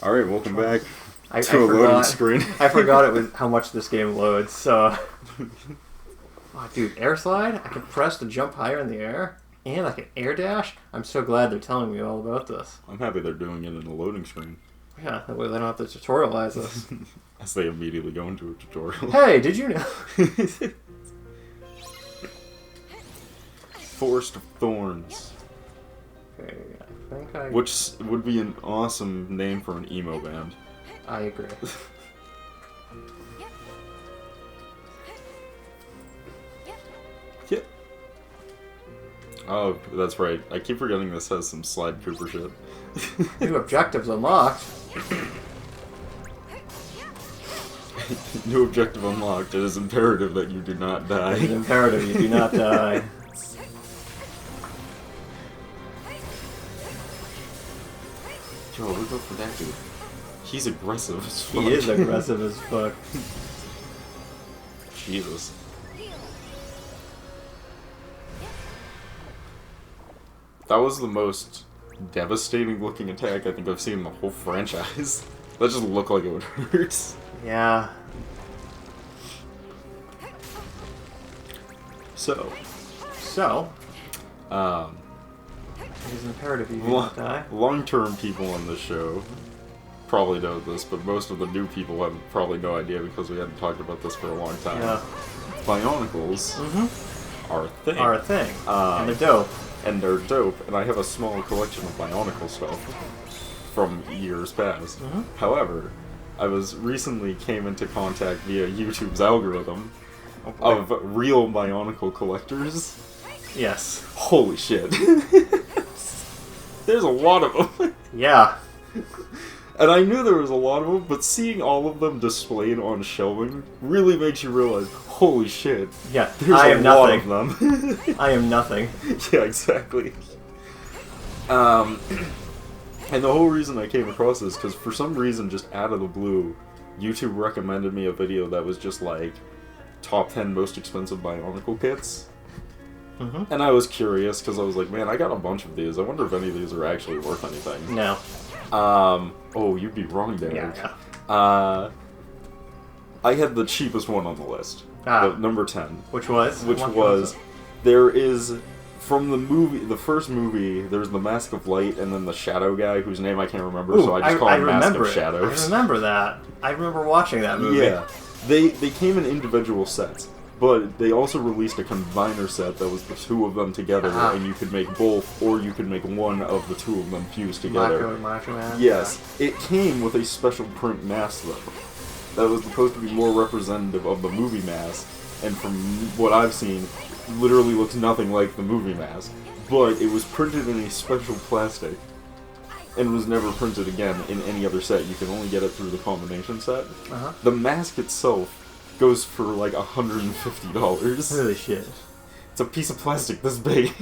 Alright, welcome back I to a loading forgot, screen. I forgot it was how much this game loads, so... Oh, dude, air slide? I can press to jump higher in the air, and I can air dash? I'm so glad they're telling me all about this. I'm happy they're doing it in a loading screen. Yeah, that way they don't have to tutorialize this. As they immediately go into a tutorial. Hey, did you know? Forest of Thorns. Okay, I think I... Which would be an awesome name for an emo band. I agree. Yeah. Oh, that's right. I keep forgetting this has some Slide Cooper shit. New objectives unlocked. New objective unlocked. It is imperative that you do not die. It is imperative you do not die. Yo, look out for that dude. He's aggressive as fuck. He is aggressive as fuck. Jesus. That was the most devastating looking attack I think I've seen in the whole franchise. That just looked like it would hurt. Yeah. So. It is imperative you do not die. Long-term people on this show probably know this, but most of the new people have probably no idea because we hadn't talked about this for a long time. Yeah. Bionicles are a thing. Are a thing. And they're dope. And they're dope, and I have a small collection of Bionicle stuff from years past. However, I recently came into contact via YouTube's algorithm of real Bionicle collectors. Yes. Holy shit. There's a lot of them. Yeah. And I knew there was a lot of them, but seeing all of them displayed on shelving really makes you realize, holy shit. Yeah, there's I am lot nothing. of them. I am nothing. Yeah, exactly. And the whole reason I came across this, because for some reason, just out of the blue, YouTube recommended me a video that was just like, top 10 most expensive Bionicle kits. And I was curious, because I was like, man, I got a bunch of these. I wonder if any of these are actually worth anything. No. Oh, you'd be wrong, Derek. Yeah. I had the cheapest one on the list. Number 10. Which was? There is, from the movie, the first movie, there's the Mask of Light, and then the Shadow guy, whose name I can't remember, so I just call him Mask of Shadows. I remember that. I remember watching that movie. Yeah. They came in individual sets. But they also released a combiner set that was the two of them together, and you could make both, or you could make one of the two of them fused together. Macho Man? Yes. It came with a special print mask, though. That was supposed to be more representative of the movie mask, and from what I've seen, literally looks nothing like the movie mask. But it was printed in a special plastic, and was never printed again in any other set. You can only get it through the combination set. The mask itself goes for like $150. Holy shit. It's a piece of plastic this big.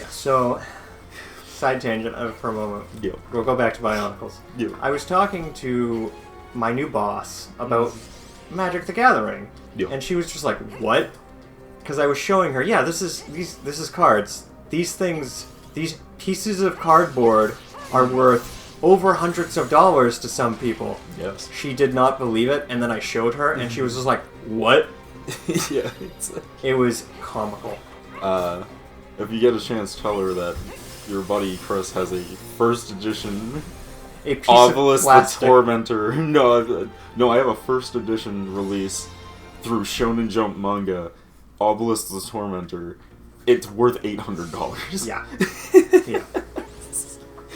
So, side tangent for a moment. Yeah. We'll go back to Bionicles. Yeah. I was talking to my new boss about Magic the Gathering. Yeah. And she was just like, what? Because I was showing her, yeah, this is cards. These pieces of cardboard are worth over hundreds of dollars to some people. Yes. She did not believe it, and then I showed her, and she was just like, what? Yeah. It was comical. If you get a chance, tell her that your buddy Chris has a first edition A piece Obelisk of the plastic. Tormentor. No, I have a first edition release through Shonen Jump manga, Obelisk the Tormentor. It's worth $800. Yeah. Yeah.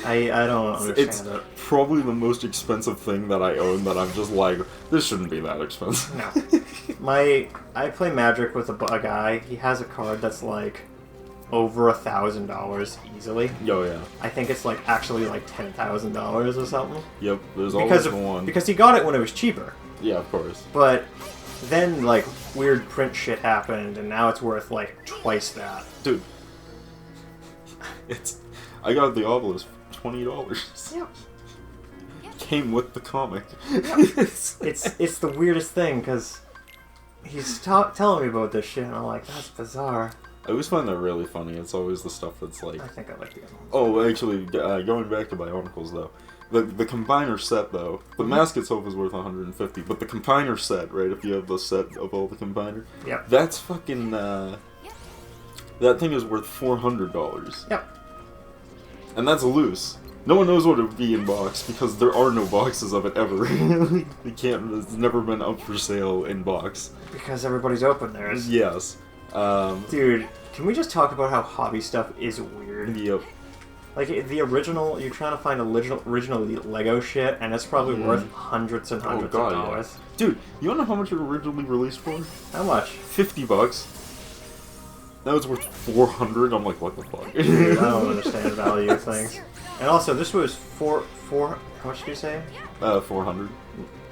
I don't understand It's it. probably the most expensive thing that I own that I'm just like, this shouldn't be that expensive. No. I play Magic with a guy. He has a card that's like over $1,000 easily. Oh yeah. I think it's like actually like $10,000 or something. Yep, there's always one. Because he got it when it was cheaper. Yeah, of course. But then like weird print shit happened and now it's worth like twice that. Dude. I got the Obelisk for $20. Yeah. Came with the comic. It's the weirdest thing because he's telling me about this shit and I'm like, that's bizarre. I always find that really funny. It's always the stuff that's like... I think I like the other one. Oh, actually, going back to Bionicles, though. The combiner set, though, the mask itself is worth 150, but the combiner set, right, if you have the set of all the combiner, Yep. that's fucking, that thing is worth $400. Yep. And that's loose. No one knows what it would be in box, because there are no boxes of it ever. It's never been up for sale in box. Because everybody's opened theirs. Yes. Dude, can we just talk about how hobby stuff is weird? Yep. Like, the original, you're trying to find original Lego shit, and it's probably worth hundreds and hundreds of dollars. Yeah. Dude, you wanna know how much it originally released for? How much? $50. That was worth 400. I'm like, what the fuck? Dude, I don't understand the value of things. And also, this was four. How much did you say? 400.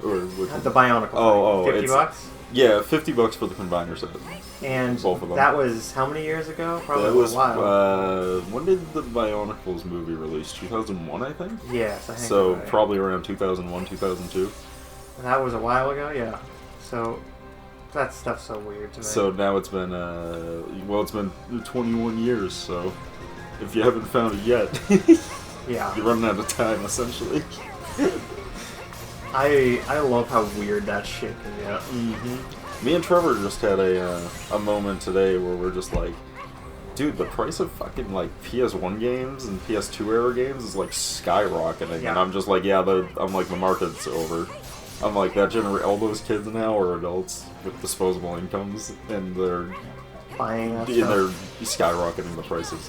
Or The Bionicle. Oh, 50 bucks? Yeah, $50 for the combiner set. And both of them. That was how many years ago? Probably that was, a while. When did the Bionicles movie release? 2001, I think? Yes, I think so. right. Probably around 2001, 2002. That was a while ago, yeah. So, that stuff's so weird to me. So now it's been, it's been 21 years, so if you haven't found it yet, yeah. you're running out of time, essentially. I love how weird that shit can get. Mm-hmm. Me and Trevor just had a moment today where we're just like, dude, the price of fucking like PS1 games and PS2 era games is like skyrocketing, yeah. and I'm just like, I'm like, the market's over. I'm like, all those kids now are adults with disposable incomes, and they're buying that they're stuff. skyrocketing the prices.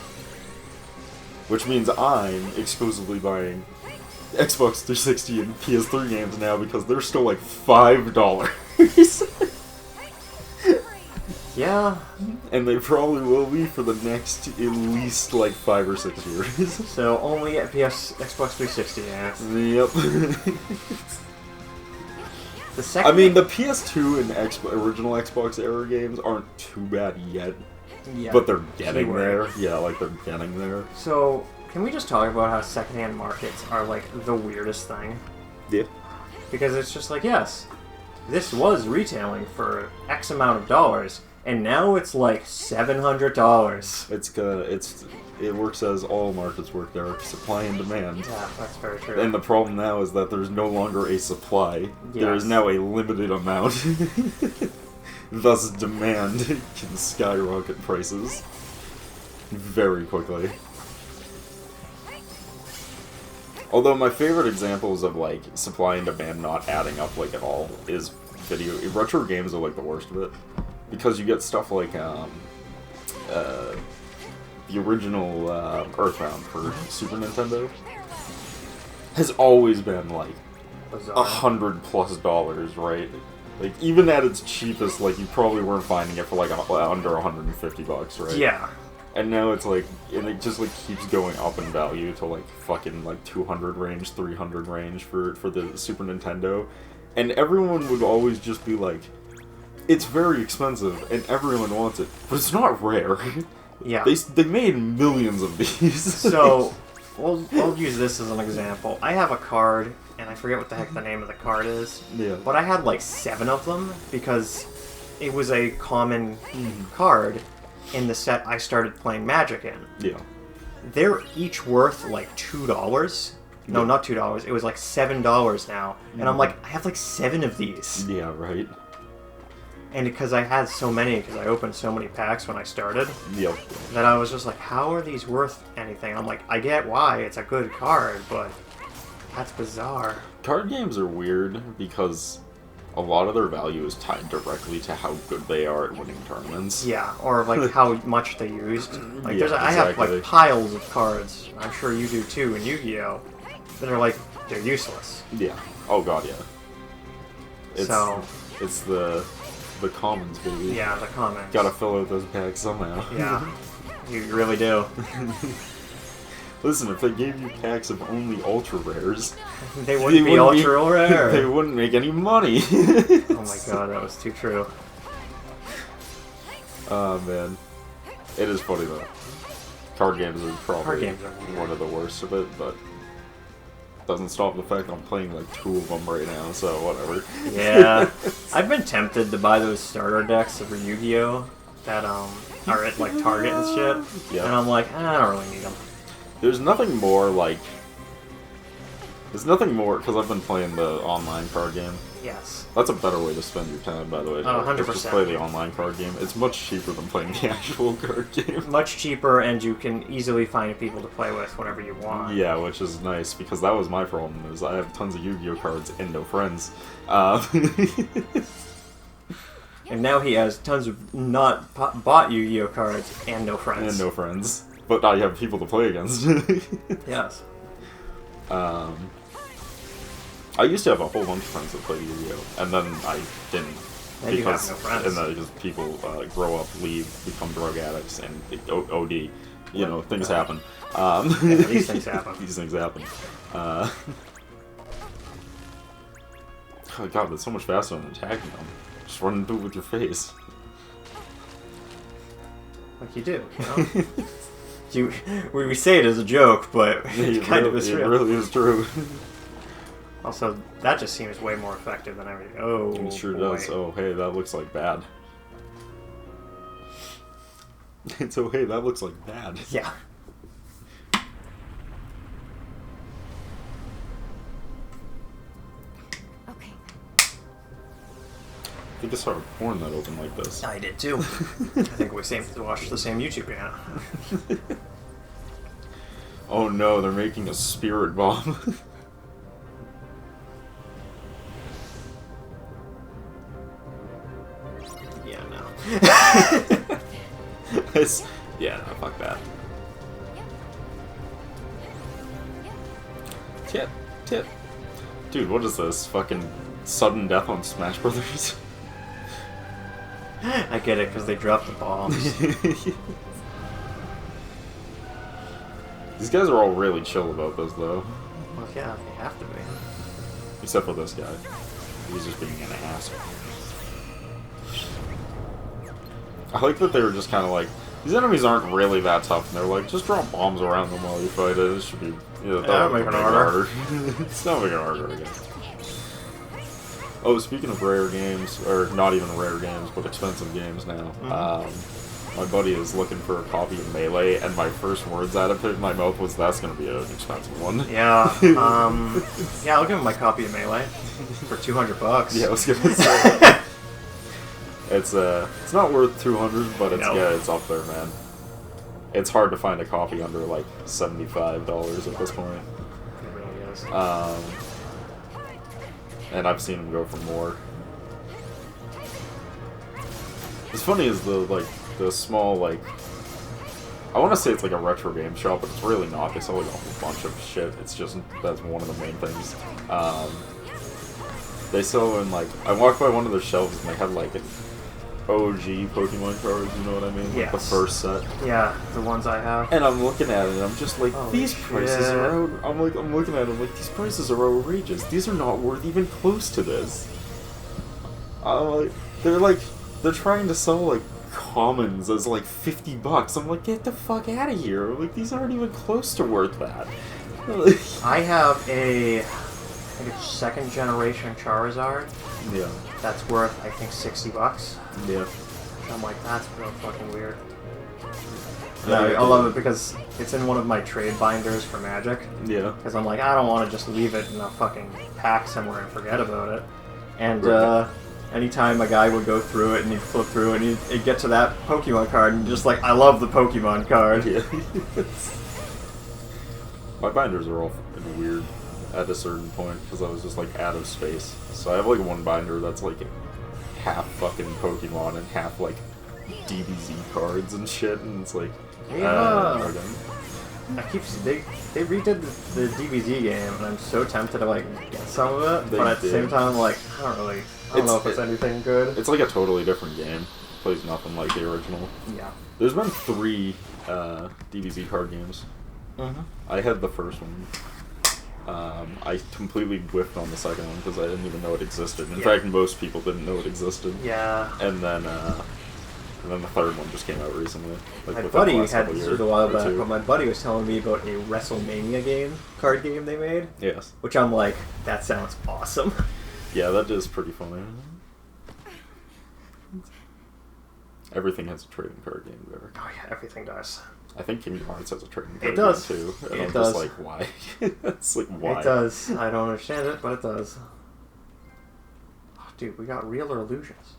Which means I'm exclusively buying Xbox 360 and PS3 games now because they're still like $5. Yeah. And they probably will be for the next at least like 5 or 6 years. So only at Xbox 360 games. Yep. The second I mean, the PS2 and original Xbox era games aren't too bad yet. Yeah. But they're getting Keyword. there. Yeah, like they're getting there. So, can we just talk about how secondhand markets are like the weirdest thing? Yeah. Because it's just like, yes, this was retailing for X amount of dollars, and now it's like $700. It works as all markets work. There are supply and demand. Yeah, that's very true. And the problem now is that there's no longer a supply. Yes. There is now a limited amount. Thus, demand can skyrocket prices very quickly. Although my favorite examples of like supply and demand not adding up like at all is retro games are like the worst of it, because you get stuff like the original Earthbound for Super Nintendo has always been like Bizarre. $100+, right? Like, even at its cheapest, like, you probably weren't finding it for, like, under $150, right? Yeah. And now it's, like, and it just, like, keeps going up in value to, like, fucking, like, 200 range, 300 range for the Super Nintendo. And everyone would always just be like, it's very expensive, and everyone wants it, but it's not rare. Yeah. They made millions of these. So, we'll use this as an example. I have a card, and I forget what the heck the name of the card is. Yeah. But I had like 7 of them because it was a common card in the set I started playing Magic in. Yeah. They're each worth like $2. No, not $2. It was like $7 now. And I'm like, I have like 7 of these. Yeah, right. And because I had so many, because I opened so many packs when I started, Yep. that I was just like, how are these worth anything? I'm like, I get why, it's a good card, but that's bizarre. Card games are weird because a lot of their value is tied directly to how good they are at winning tournaments. Yeah, or like how much they used. Like, Yeah, I have exactly. like piles of cards, I'm sure you do too in Yu-Gi-Oh! That are like, they're useless. Yeah. Oh god, yeah. It's the commons, baby. Yeah, the comments. Gotta fill out those packs somehow. Yeah, you really do. Listen, if they gave you packs of only ultra rares, They wouldn't be ultra rare. They wouldn't make any money. Oh my god, that was too true. Oh man, it is funny though. Card games are probably are weird. one of the worst of it, but doesn't stop the fact I'm playing like 2 of them right now, so whatever. Yeah, I've been tempted to buy those starter decks for Yu-Gi-Oh! That are at like Target and shit. Yeah. And I'm like, I don't really need them. There's nothing more like There's nothing more, because I've been playing the online card game. Yes. That's a better way to spend your time, by the way. 100%. Just play the online card game. It's much cheaper than playing the actual card game. Much cheaper, and you can easily find people to play with whenever you want. Yeah, which is nice, because that was my problem, is I have tons of Yu-Gi-Oh cards and no friends. And now he has tons of not bought Yu-Gi-Oh cards and no friends. And no friends. But I have people to play against. Yes. I used to have a whole bunch of friends that played Yu-Gi-Oh! And then I didn't. And you have no friends. And then because people grow up, leave, become drug addicts, and OD. You know, things happen. Yeah, these things happen. These things happen. Oh god, that's so much faster than attacking them. Just run into it with your face. Like you do, you know? We say it as a joke, but it kind of is real. It really is true. Also, that just seems way more effective than everything. Oh, it sure boy. does. Oh, hey, that looks like bad. So, hey, that looks like bad. Yeah. Okay. I think I saw a porn that opened like this. I did too. I think we watched the same YouTube channel. Oh no, they're making a spirit bomb. Yeah, no. Yeah, no, fuck that. Tip. Dude, what is this? Fucking sudden death on Smash Brothers? I get it, because they dropped the bombs. These guys are all really chill about this, though. Well, yeah, they have to be. Except for this guy. He's just being an ass. I like that they were just kind of like, these enemies aren't really that tough, and they're like, just drop bombs around them while you fight it. It should be, that'll make it harder. It's not making it harder, I guess. Oh, speaking of rare games, or not even rare games, but expensive games now, my buddy is looking for a copy of Melee, and my first words out of my mouth was, that's going to be an expensive one. Yeah, yeah, I'll give him my copy of Melee for $200. Yeah, I was going to say. It's not worth 200, but it's yeah, it's up there, man. It's hard to find a copy under like $75 at this point. It really is. And I've seen them go for more. What's funny is the small I want to say it's like a retro game shop, but it's really not. They sell like a whole bunch of shit. It's just that's one of the main things. They sell in I walked by one of their shelves and they had like an OG Pokemon cards, you know what I mean? Like the first set. Yeah, the ones I have. And I'm looking at it and I'm just like, these prices are I'm looking at it like, these prices are outrageous. These are not worth even close to this. They're trying to sell commons as $50. I'm like, get the fuck out of here. Like, these aren't even close to worth that. I have I think it's second generation Charizard. Yeah. That's worth, I think, $60. Yeah. I'm like, that's real fucking weird. Yeah, I love it because it's in one of my trade binders for Magic. Yeah. Because I'm like, I don't want to just leave it in a fucking pack somewhere and forget about it. And anytime a guy would go through it and he'd flip through it and he'd get to that Pokemon card and just I love the Pokemon card. Yeah. My binders are all fucking weird at a certain point because I was just out of space. So I have one binder that's half fucking Pokemon and half DBZ cards and shit, and it's okay. I keep they redid the DBZ game, and I'm so tempted to get some of it, but at the same time I'm I don't know if it's anything good. It's a totally different game. It plays nothing like the original. Yeah. There's been 3 DBZ card games. I had the first one. I completely whiffed on the second one because I didn't even know it existed. In fact, most people didn't know it existed. Yeah. And then the third one just came out recently. My buddy had this a while back, but my buddy was telling me about a WrestleMania card game they made. Yes. Which I'm like, that sounds awesome. Yeah, that is pretty funny. Everything has a trading card game there. Oh yeah, everything does. I think Kingdom Hearts has a trading It card does. game too. And It I'm does. just like, why? It's like, why? It does. I don't understand it, but it does. Oh, dude, we got real or illusions.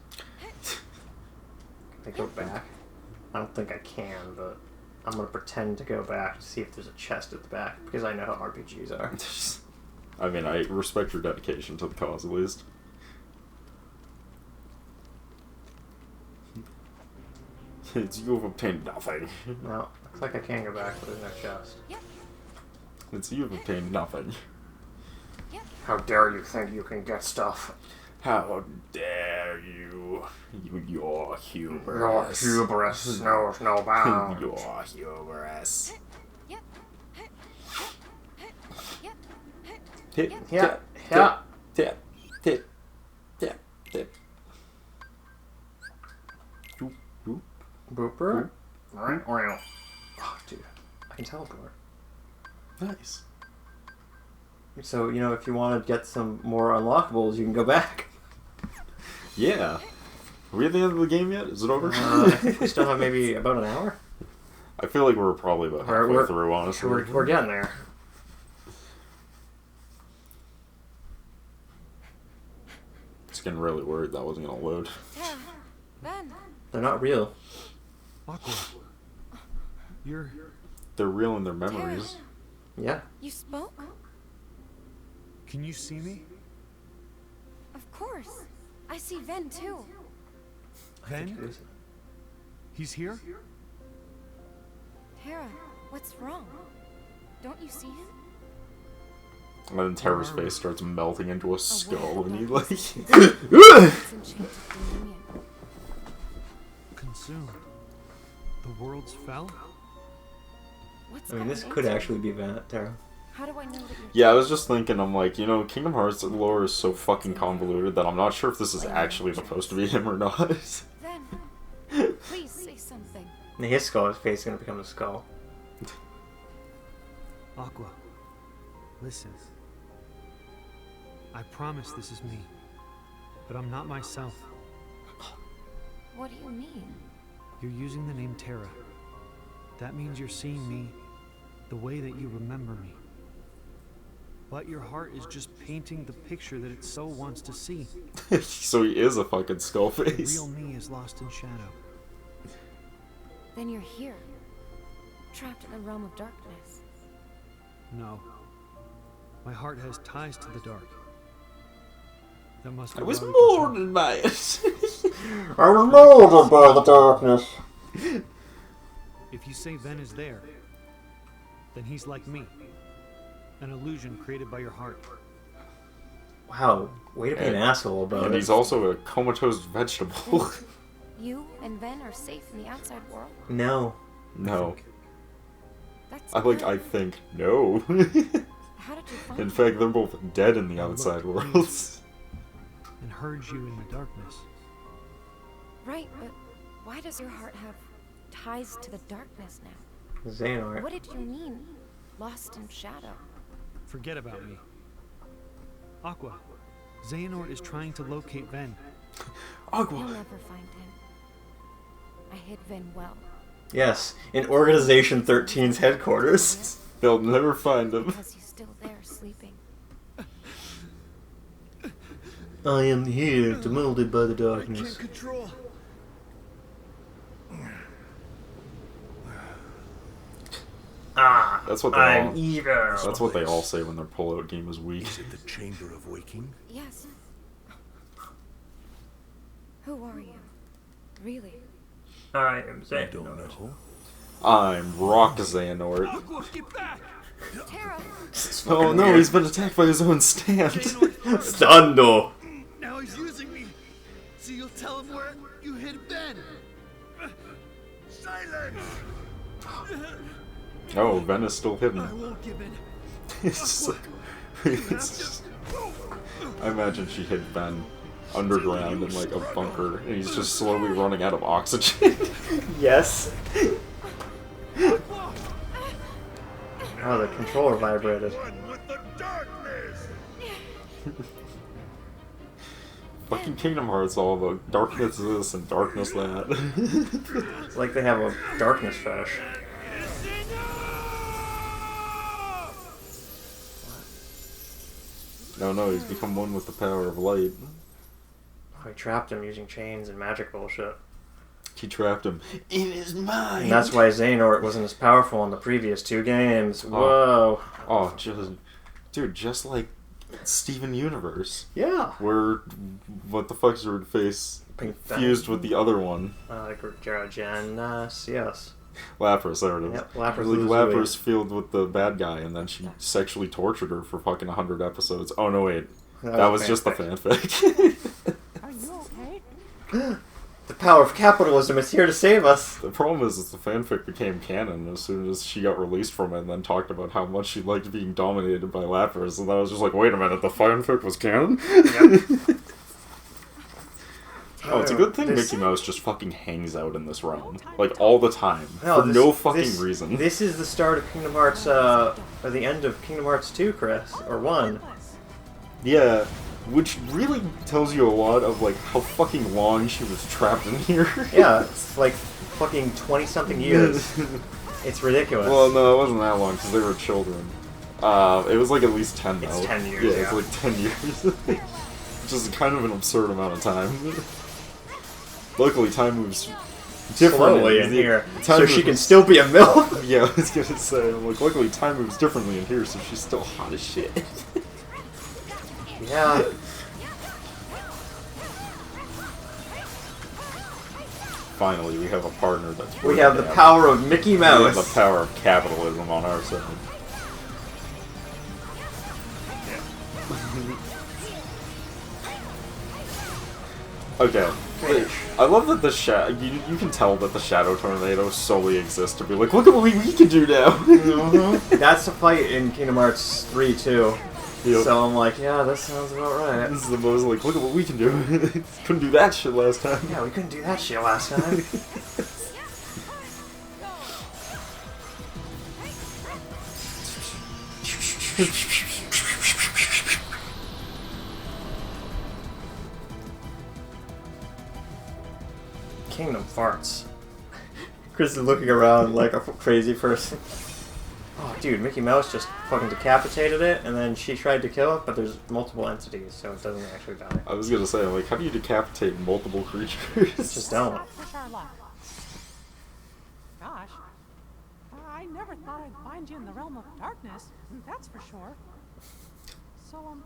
Can I go back? I don't think I can, but I'm gonna pretend to go back to see if there's a chest at the back, because I know how RPGs are. I mean, I respect your dedication to the cause, at least. It's, you have obtained nothing. No, looks like I can go back, but there's no chest. It's, you have obtained nothing. How dare you think you can get stuff? How dare you? Your Your hubris. hubris knows no bounds. Your hubris. Tip, Yeah, tip, yeah. tip, tip, tip, tip. Boop, boop. Booper? Oh, dude. I can teleport. Nice. So, you know, if you want to get some more unlockables, you can go back. Yeah. Are we at the end of the game yet? Is it over? I think we still have maybe about an hour. I feel like we're probably about halfway through, honestly. We're getting there. It's getting really worried that wasn't going to load. Ben. They're not real. Aqua. You're... They're real in their memories. Yeah. You spoke? Can you see me? Of course. I see Ven too. Ven? He's here? Terra, what's wrong? Don't you see him? And then Terra's face starts melting into a skull, and he like... It's enchanted dominion. Consumed. The worlds fell? What's I mean, this going could into actually it? be Terra. How do I know that you're... Yeah, I was just thinking, I'm like, you know, Kingdom Hearts lore is so fucking convoluted that I'm not sure if this is actually supposed to be him or not. Ven, please say something. And his face is going to become a skull. Aqua. Listen. I promise this is me. But I'm not myself. What do you mean? You're using the name Terra. That means you're seeing me the way that you remember me. But your heart is just painting the picture that it so wants to see. So he is a fucking skull The face. real me is lost in shadow. Then you're here. Trapped in the realm of darkness. No. My heart has ties to the dark. That must be I was why we can talk. molded by it. I was molded by the darkness. If you say Ven is there, then he's like me. An illusion created by your heart. Wow, way to be an asshole about And it. he's also a comatose vegetable. You and Ven are safe in the outside world? No. No. That's I good. think, no. How did you find In him? fact, they're both dead in the Now outside look, worlds. And heard you in the darkness. Right, but why does your heart have ties to the darkness now? Xehanort. What did you mean, lost in shadow? Forget about me. Aqua. Xehanort is trying to locate Ven. You'll Aqua. never find him. I hid Ven well. Yes, in Organization 13's headquarters. They'll never find him. Because he's still there sleeping. I am here to molded by the darkness. control. Ah, That's what they I'm all. evil. That's what they all say when their pullout game is weak. Is it the Chamber of Waking? Yes. Who are you? Really? I am I don't Xehanort. know. I'm Rock Xehanort. Aqua, get back! Terra! Oh no, he's been attacked by his own stand. Stando. Now he's using me. So you'll tell him where you hid Ven. Silence! Oh, Ven is still hidden. I won't give in. It's just like, it's just, I imagine she hid Ven underground in like a bunker, and he's just slowly running out of oxygen. Yes. Oh, the controller vibrated. One with the darkness! Fucking Kingdom Hearts, all the darkness this and darkness that. It's like they have a darkness fetish. no, he's become one with the power of light. Oh, he trapped him using chains and magic bullshit. He trapped him in his mind. And that's why Xehanort wasn't as powerful in the previous 2 games. Whoa. Oh, just like Steven Universe. Yeah. Where, what the fuck's her face fused with the other one. Like Terra-Xehanort, yes. Lapras, there it is. Yep, Lapras like Lazuli. Lapras filled with the bad guy, and then she sexually tortured her for fucking 100 episodes. Oh no, wait. That was just the fanfic. Are you okay? The power of capitalism is here to save us. The problem is the fanfic became canon as soon as she got released from it and then talked about how much she liked being dominated by Lapras, and I was just like, wait a minute, the fanfic was canon? Yep. Oh, it's a good thing Mickey Mouse just fucking hangs out in this realm. Like, all the time. For no fucking reason. This is the start of Kingdom Hearts, or the end of Kingdom Hearts 2, Chris. Or 1. Yeah, which really tells you a lot of, like, how fucking long she was trapped in here. Yeah, it's like fucking 20-something years. It's ridiculous. Well, no, it wasn't that long, because they were children. It was, like, at least 10, though. It's 10 years, yeah. yeah. It's, like, 10 years. Which is kind of an absurd amount of time. Luckily, time moves differently slowly in here, so she can still be a MILF. Yeah, I was gonna say, like, luckily time moves differently in here, so she's still hot as shit. Yeah. Finally, we have a partner that's... We have the power of Mickey Mouse. We have the power of capitalism on our side. Okay. I love that the you can tell that the Shadow Tornado solely exists to be like, look at what we can do now! That's a fight in Kingdom Hearts 3 too. Yep. So I'm like, yeah, that sounds about right. This is the most like, look at what we can do. Couldn't do that shit last time. Yeah, we couldn't do that shit last time. Kingdom farts. Chris is looking around like a crazy person. Oh, dude, Mickey Mouse just fucking decapitated it, and then she tried to kill it, but there's multiple entities, so it doesn't actually die. I was gonna say, like, how do you decapitate multiple creatures? Just don't. Push our luck. Gosh, I never thought I'd find you in the realm of darkness, that's for sure. So,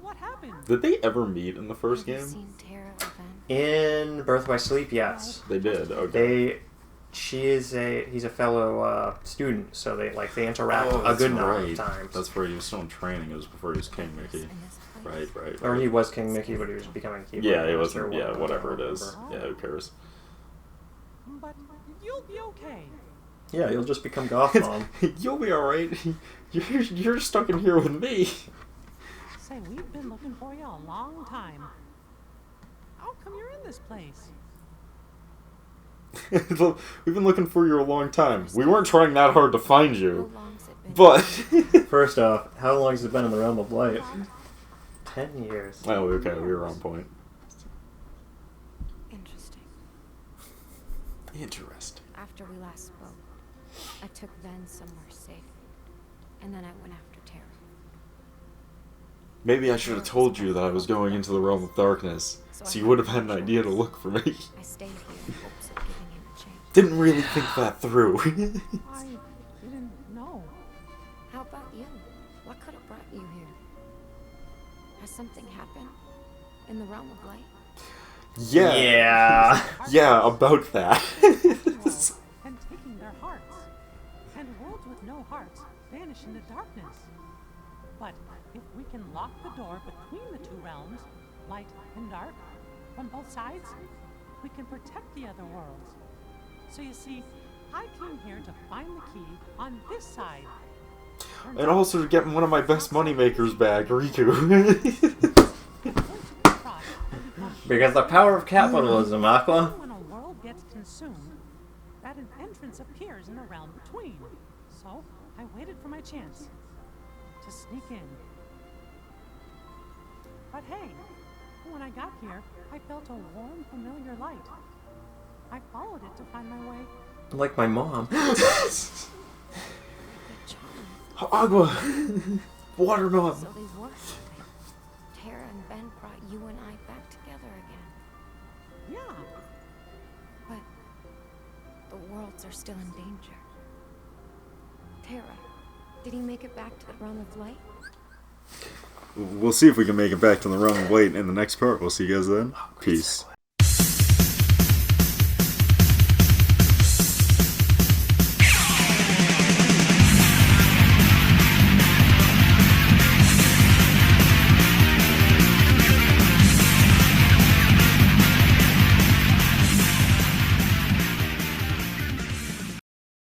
what happened? Did they ever meet in the first Have you game? seen Terra event? In Birth by Sleep, yes. They did, okay. He's a fellow student, so they interact a good number of times. That's where he was still in training. It was before he was King Mickey. Right. Or he was King Mickey, but he was becoming Keyboard Yeah, he Master wasn't. or Yeah, whatever it is. remember. Yeah, who cares? But you'll be okay. Yeah, you'll just become Goth Mom. You'll be alright. You're stuck in here with me. Say, we've been looking for you a long time. How come you're in this place? We've been looking for you a long time. We weren't trying that hard to find How you, long's it been? but... First off, how long has it been in the realm of light? 10 years. Oh, okay, we were on point. Interesting. Interesting. After we last spoke, I took Ven somewhere safe, and then I went after Terra. Maybe I should have told you that I was going into the realm of darkness, so you would have had an idea to look for me. I stayed here in hopes of giving him a chance. Didn't really think that through. I didn't know. How about you? What could have brought you here? Has something happened in the realm of light? Yeah. Yeah, about that. And taking their hearts. And worlds with no hearts vanish into darkness. But if we can lock the door between the two realms, light and dark, from both sides, we can protect the other worlds. So you see, I came here to find the key on this side. And also to get one of my best moneymakers back, Riku. Because the power of capitalism, Aqua. When a world gets consumed, that an entrance appears in the realm between. So I waited for my chance to sneak in. But hey, when I got here, I felt a warm, familiar light. I followed it to find my way. Like my mom. Agua! Water mom! So they were. Terra and Ben brought you and I back together again. Yeah. But the worlds are still in danger. Terra, did he make it back to the realm of light? We'll see if we can make it back to the realm of light in the next part. We'll see you guys then. Peace.